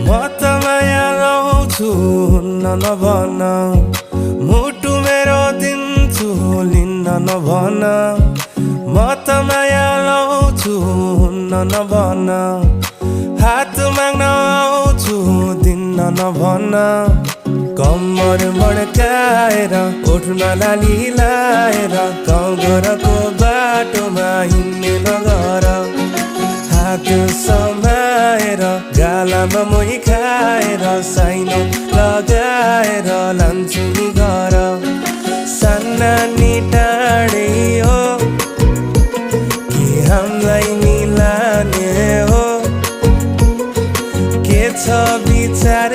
म त माया लाउँछु हुन्न नभन मुटु मेरो दिन्छु लिन्न नभन म त माया लाउँछु हुन्न नभन हात माग्न आउँछु दिन्न नभन कम्मर मड्काएर ओठमा लाली लाएर गाउँ घरको बाटोमा हिँड्ने नगर हात समाएर गालामा मोही खाएर साइनो लगाएर लान्छु नि घर साना नि टाढे हो कि हामीलाई मिलाने हो के छ विचार